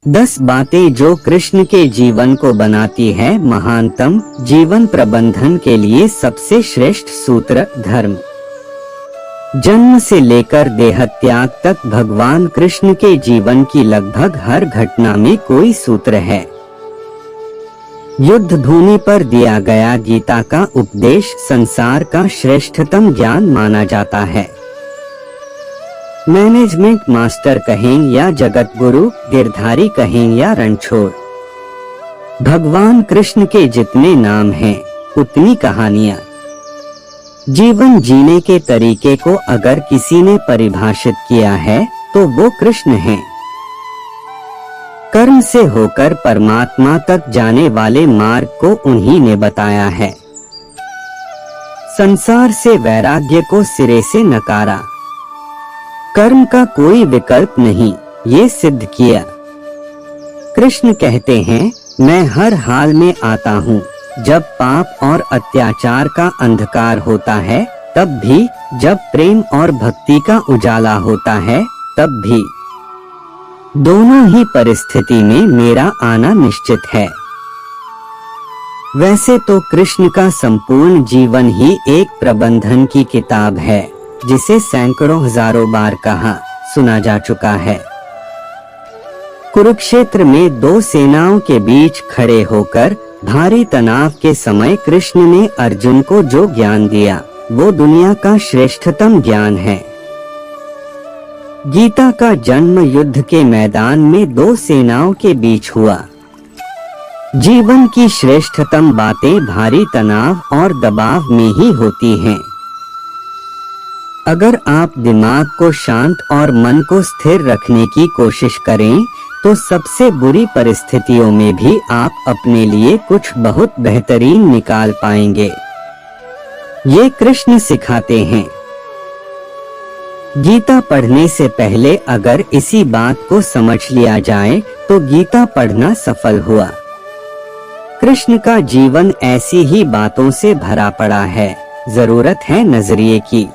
10 बातें जो कृष्ण के जीवन को बनाती है महानतम। जीवन प्रबंधन के लिए सबसे श्रेष्ठ सूत्र धर्म। जन्म से लेकर देहत्याग तक भगवान कृष्ण के जीवन की लगभग हर घटना में कोई सूत्र है। युद्ध भूमि पर दिया गया गीता का उपदेश संसार का श्रेष्ठतम ज्ञान माना जाता है। मैनेजमेंट मास्टर कहें या जगत गुरु, गिरधारी कहें या रणछोड़, भगवान कृष्ण के जितने नाम हैं उतनी कहानियां। जीवन जीने के तरीके को अगर किसी ने परिभाषित किया है तो वो कृष्ण हैं। कर्म से होकर परमात्मा तक जाने वाले मार्ग को उन्हीं ने बताया है। संसार से वैराग्य को सिरे से नकारा। कर्म का कोई विकल्प नहीं, ये सिद्ध किया। कृष्ण कहते हैं, मैं हर हाल में आता हूँ। जब पाप और अत्याचार का अंधकार होता है तब भी, जब प्रेम और भक्ति का उजाला होता है तब भी। दोनों ही परिस्थिति में मेरा आना निश्चित है। वैसे तो कृष्ण का संपूर्ण जीवन ही एक प्रबंधन की किताब है, जिसे सैकड़ों हजारों बार कहा सुना जा चुका है। कुरुक्षेत्र में दो सेनाओं के बीच खड़े होकर भारी तनाव के समय कृष्ण ने अर्जुन को जो ज्ञान दिया वो दुनिया का श्रेष्ठतम ज्ञान है। गीता का जन्म युद्ध के मैदान में दो सेनाओं के बीच हुआ। जीवन की श्रेष्ठतम बातें भारी तनाव और दबाव में ही होती हैं। अगर आप दिमाग को शांत और मन को स्थिर रखने की कोशिश करें तो सबसे बुरी परिस्थितियों में भी आप अपने लिए कुछ बहुत बेहतरीन निकाल पाएंगे। ये कृष्ण सिखाते हैं। गीता पढ़ने से पहले अगर इसी बात को समझ लिया जाए तो गीता पढ़ना सफल हुआ। कृष्ण का जीवन ऐसी ही बातों से भरा पड़ा है, जरूरत है नजरिए की।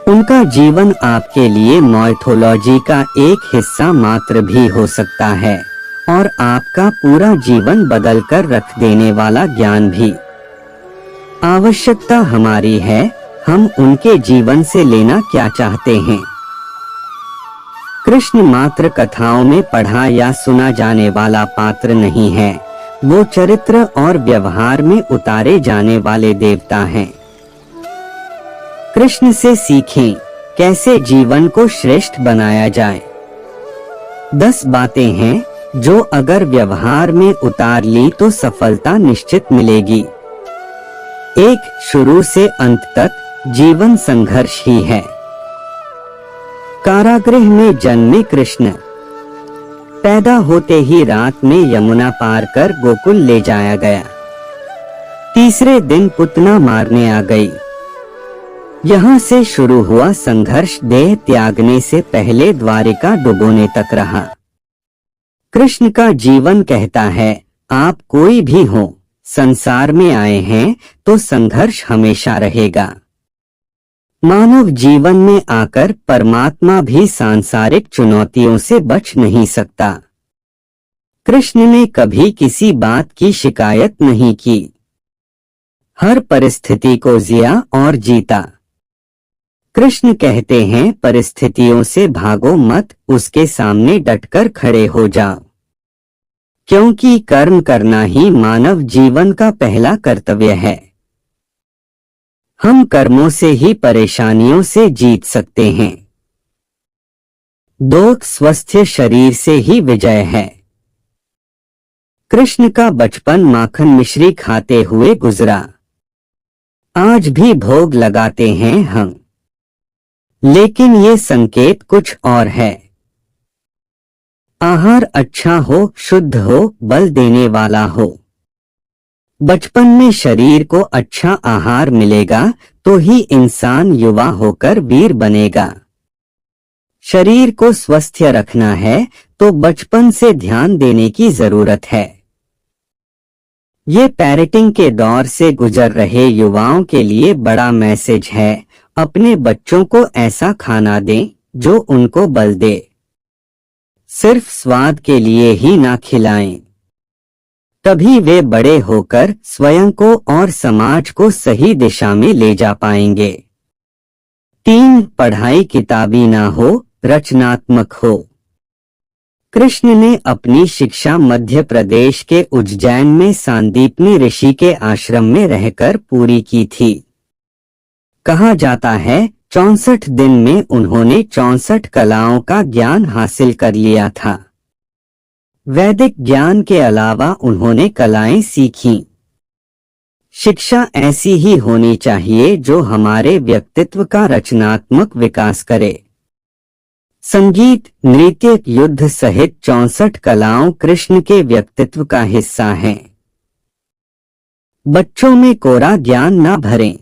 उनका जीवन आपके लिए माइथोलॉजी का एक हिस्सा मात्र भी हो सकता है और आपका पूरा जीवन बदल कर रख देने वाला ज्ञान भी। आवश्यकता हमारी है, हम उनके जीवन से लेना क्या चाहते हैं। कृष्ण मात्र कथाओं में पढ़ा या सुना जाने वाला पात्र नहीं है, वो चरित्र और व्यवहार में उतारे जाने वाले देवता हैं। कृष्ण से सीखें कैसे जीवन को श्रेष्ठ बनाया जाए। 10 बातें हैं जो अगर व्यवहार में उतार ली तो सफलता निश्चित मिलेगी। 1. शुरू से अंत तक जीवन संघर्ष ही है। कारागृह में जन्मे कृष्ण, पैदा होते ही रात में यमुना पार कर गोकुल ले जाया गया। तीसरे दिन पुतना मारने आ गई। यहाँ से शुरू हुआ संघर्ष देह त्यागने से पहले द्वारिका डुबोने तक रहा। कृष्ण का जीवन कहता है, आप कोई भी हो, संसार में आए हैं तो संघर्ष हमेशा रहेगा। मानव जीवन में आकर परमात्मा भी सांसारिक चुनौतियों से बच नहीं सकता। कृष्ण ने कभी किसी बात की शिकायत नहीं की। हर परिस्थिति को जिया और जीता। कृष्ण कहते हैं, परिस्थितियों से भागो मत, उसके सामने डटकर खड़े हो जाओ, क्योंकि कर्म करना ही मानव जीवन का पहला कर्तव्य है। हम कर्मों से ही परेशानियों से जीत सकते हैं। 2. स्वस्थ शरीर से ही विजय है। कृष्ण का बचपन माखन मिश्री खाते हुए गुजरा। आज भी भोग लगाते हैं हम, लेकिन ये संकेत कुछ और है। आहार अच्छा हो, शुद्ध हो, बल देने वाला हो। बचपन में शरीर को अच्छा आहार मिलेगा तो ही इंसान युवा होकर वीर बनेगा। शरीर को स्वस्थ रखना है तो बचपन से ध्यान देने की जरूरत है। ये पेरेंटिंग के दौर से गुजर रहे युवाओं के लिए बड़ा मैसेज है। अपने बच्चों को ऐसा खाना दें जो उनको बल दे। सिर्फ स्वाद के लिए ही ना खिलाएं। तभी वे बड़े होकर स्वयं को और समाज को सही दिशा में ले जा पाएंगे। 3. पढ़ाई किताबी ना हो, रचनात्मक हो। कृष्ण ने अपनी शिक्षा मध्य प्रदेश के उज्जैन में सांदीपनी ऋषि के आश्रम में रहकर पूरी की थी। कहा जाता है 64 दिन में उन्होंने 64 कलाओं का ज्ञान हासिल कर लिया था। वैदिक ज्ञान के अलावा उन्होंने कलाएं सीखीं। शिक्षा ऐसी ही होनी चाहिए जो हमारे व्यक्तित्व का रचनात्मक विकास करे। संगीत, नृत्य, युद्ध सहित 64 कलाओं कृष्ण के व्यक्तित्व का हिस्सा हैं। बच्चों में कोरा ज्ञान न भरें।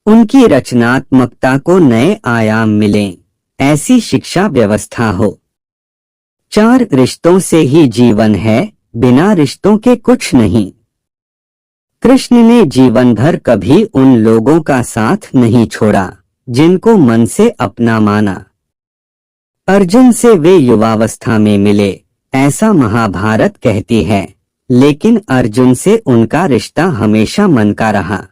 उनकी रचनात्मकता को नए आयाम मिलें, ऐसी शिक्षा व्यवस्था हो। 4 रिश्तों से ही जीवन है, बिना रिश्तों के कुछ नहीं। कृष्ण ने जीवन भर कभी उन लोगों का साथ नहीं छोड़ा जिनको मन से अपना माना। अर्जुन से वे युवावस्था में मिले, ऐसा महाभारत कहती है, लेकिन अर्जुन से उनका रिश्ता हमेशा मन का रहा।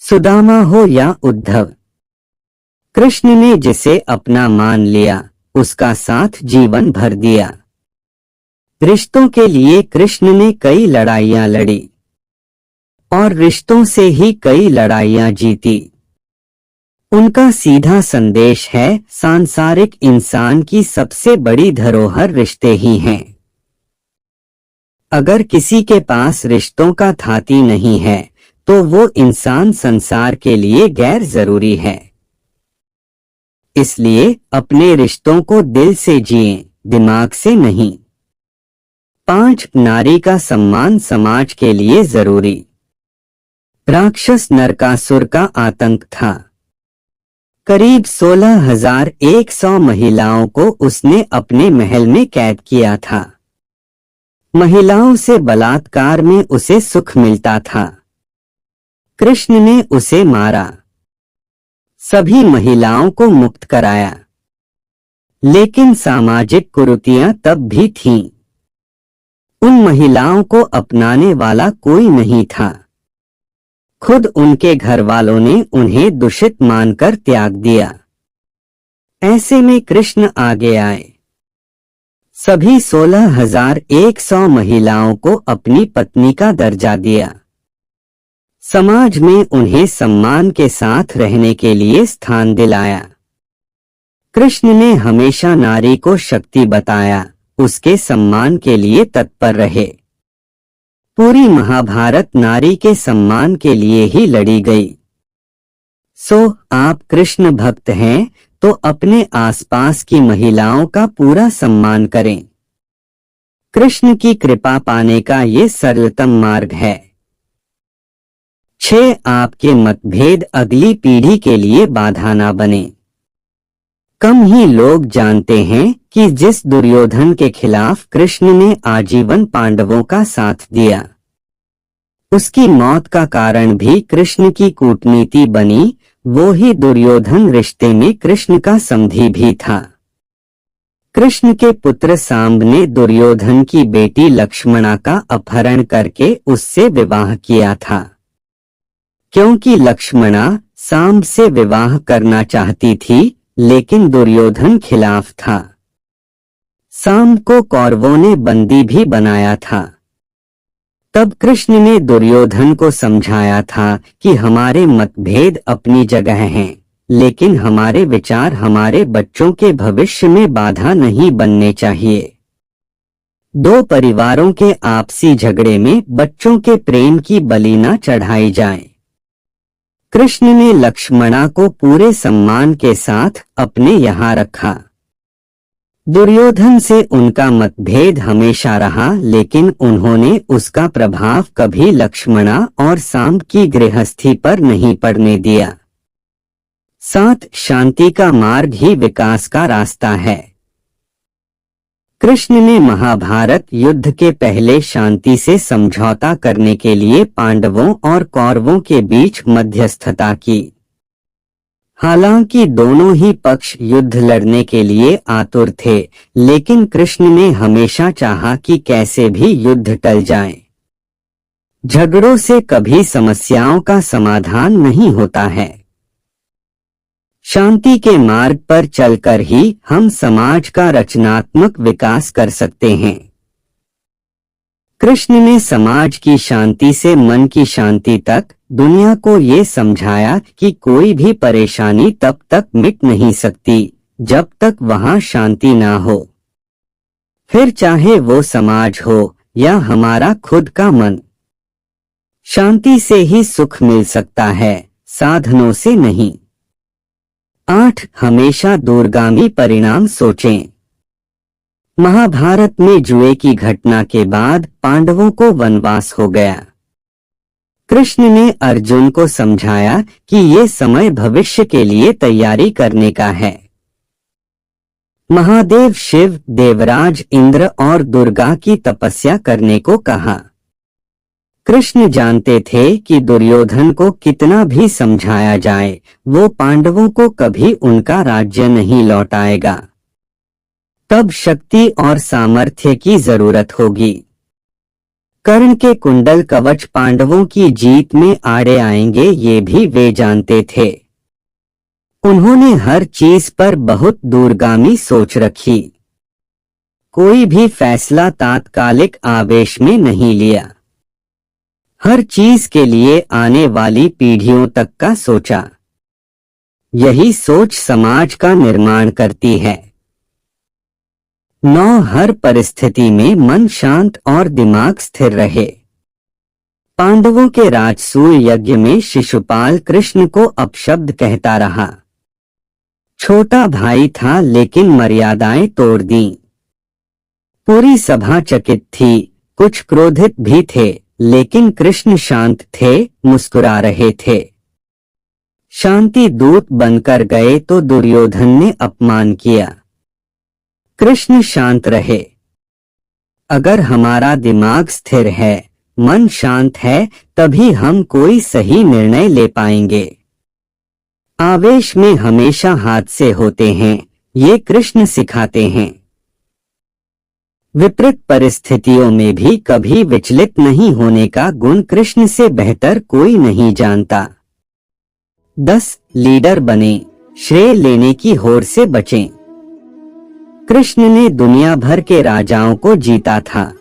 सुदामा हो या उद्धव, कृष्ण ने जिसे अपना मान लिया उसका साथ जीवन भर दिया। रिश्तों के लिए कृष्ण ने कई लड़ाइयां लड़ी और रिश्तों से ही कई लड़ाइयां जीती। उनका सीधा संदेश है, सांसारिक इंसान की सबसे बड़ी धरोहर रिश्ते ही हैं। अगर किसी के पास रिश्तों का थाती नहीं है तो वो इंसान संसार के लिए गैर जरूरी है। इसलिए अपने रिश्तों को दिल से जिएं, दिमाग से नहीं। 5. नारी का सम्मान समाज के लिए जरूरी। राक्षस नरकासुर का आतंक था। करीब 16,100 महिलाओं को उसने अपने महल में कैद किया था। महिलाओं से बलात्कार में उसे सुख मिलता था। कृष्ण ने उसे मारा, सभी महिलाओं को मुक्त कराया, लेकिन सामाजिक कुरीतियां तब भी थीं। उन महिलाओं को अपनाने वाला कोई नहीं था। खुद उनके घर वालों ने उन्हें दूषित मानकर त्याग दिया। ऐसे में कृष्ण आगे आए। सभी 16,100 महिलाओं को अपनी पत्नी का दर्जा दिया। समाज में उन्हें सम्मान के साथ रहने के लिए स्थान दिलाया। कृष्ण ने हमेशा नारी को शक्ति बताया, उसके सम्मान के लिए तत्पर रहे। पूरी महाभारत नारी के सम्मान के लिए ही लड़ी गई। आप कृष्ण भक्त हैं तो अपने आसपास की महिलाओं का पूरा सम्मान करें। कृष्ण की कृपा पाने का ये सरलतम मार्ग है। 6. आपके मतभेद अगली पीढ़ी के लिए बाधा ना बने। कम ही लोग जानते हैं कि जिस दुर्योधन के खिलाफ कृष्ण ने आजीवन पांडवों का साथ दिया, उसकी मौत का कारण भी कृष्ण की कूटनीति बनी। वो ही दुर्योधन रिश्ते में कृष्ण का समधी भी था। कृष्ण के पुत्र सांब ने दुर्योधन की बेटी लक्ष्मणा का अपहरण करके उससे विवाह किया था, क्योंकि लक्ष्मणा सांब से विवाह करना चाहती थी, लेकिन दुर्योधन खिलाफ था। सांब को कौरवों ने बंदी भी बनाया था। तब कृष्ण ने दुर्योधन को समझाया था कि हमारे मतभेद अपनी जगह हैं, लेकिन हमारे विचार हमारे बच्चों के भविष्य में बाधा नहीं बनने चाहिए। 2 परिवारों के आपसी झगड़े में बच्चों के प्रेम की बलि न चढ़ाई जाए। कृष्ण ने लक्ष्मणा को पूरे सम्मान के साथ अपने यहाँ रखा। दुर्योधन से उनका मतभेद हमेशा रहा, लेकिन उन्होंने उसका प्रभाव कभी लक्ष्मणा और सांब की गृहस्थी पर नहीं पड़ने दिया। 7. शांति का मार्ग ही विकास का रास्ता है। कृष्ण ने महाभारत युद्ध के पहले शांति से समझौता करने के लिए पांडवों और कौरवों के बीच मध्यस्थता की। हालांकि दोनों ही पक्ष युद्ध लड़ने के लिए आतुर थे, लेकिन कृष्ण ने हमेशा चाहा कि कैसे भी युद्ध टल जाए। झगड़ों से कभी समस्याओं का समाधान नहीं होता है। शांति के मार्ग पर चलकर ही हम समाज का रचनात्मक विकास कर सकते हैं। कृष्ण ने समाज की शांति से मन की शांति तक दुनिया को ये समझाया कि कोई भी परेशानी तब तक मिट नहीं सकती जब तक वहां शांति ना हो, फिर चाहे वो समाज हो या हमारा खुद का मन। शांति से ही सुख मिल सकता है, साधनों से नहीं। 8. हमेशा दूरगामी परिणाम सोचें। महाभारत में जुए की घटना के बाद पांडवों को वनवास हो गया। कृष्ण ने अर्जुन को समझाया कि ये समय भविष्य के लिए तैयारी करने का है। महादेव शिव, देवराज इंद्र और दुर्गा की तपस्या करने को कहा। कृष्ण जानते थे कि दुर्योधन को कितना भी समझाया जाए, वो पांडवों को कभी उनका राज्य नहीं लौटाएगा। तब शक्ति और सामर्थ्य की जरूरत होगी। कर्ण के कुंडल कवच पांडवों की जीत में आड़े आएंगे, ये भी वे जानते थे। उन्होंने हर चीज पर बहुत दूरगामी सोच रखी। कोई भी फैसला तात्कालिक आवेश में नहीं लिया। हर चीज के लिए आने वाली पीढ़ियों तक का सोचा। यही सोच समाज का निर्माण करती है। 9. हर परिस्थिति में मन शांत और दिमाग स्थिर रहे। पांडवों के राजसूय यज्ञ में शिशुपाल कृष्ण को अपशब्द कहता रहा। छोटा भाई था लेकिन मर्यादाएं तोड़ दी। पूरी सभा चकित थी, कुछ क्रोधित भी थे, लेकिन कृष्ण शांत थे, मुस्कुरा रहे थे। शांति दूत बनकर गए तो दुर्योधन ने अपमान किया। कृष्ण शांत रहे। अगर हमारा दिमाग स्थिर है, मन शांत है, तभी हम कोई सही निर्णय ले पाएंगे। आवेश में हमेशा हादसे होते हैं, ये कृष्ण सिखाते हैं। विपरीत परिस्थितियों में भी कभी विचलित नहीं होने का गुण कृष्ण से बेहतर कोई नहीं जानता। 10. लीडर बने, श्रेय लेने की होड़ से बचें। कृष्ण ने दुनिया भर के राजाओं को जीता था।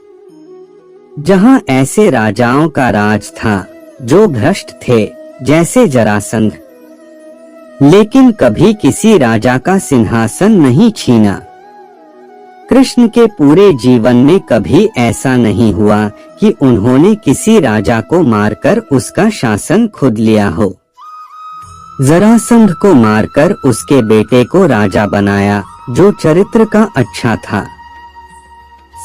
जहां ऐसे राजाओं का राज था जो भ्रष्ट थे, जैसे जरासंध, लेकिन कभी किसी राजा का सिंहासन नहीं छीना। कृष्ण के पूरे जीवन में कभी ऐसा नहीं हुआ कि उन्होंने किसी राजा को मारकर उसका शासन खुद लिया हो। जरासंध को मारकर उसके बेटे को राजा बनाया, जो चरित्र का अच्छा था।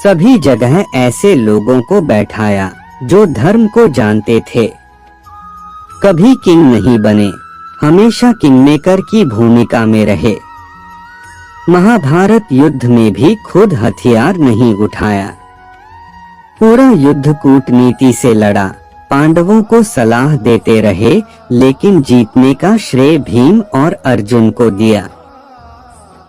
सभी जगह ऐसे लोगों को बैठाया जो धर्म को जानते थे। कभी किंग नहीं बने, हमेशा किंगमेकर की भूमिका में रहे। महाभारत युद्ध में भी खुद हथियार नहीं उठाया। पूरा युद्ध कूटनीति से लड़ा, पांडवों को सलाह देते रहे, लेकिन जीतने का श्रेय भीम और अर्जुन को दिया।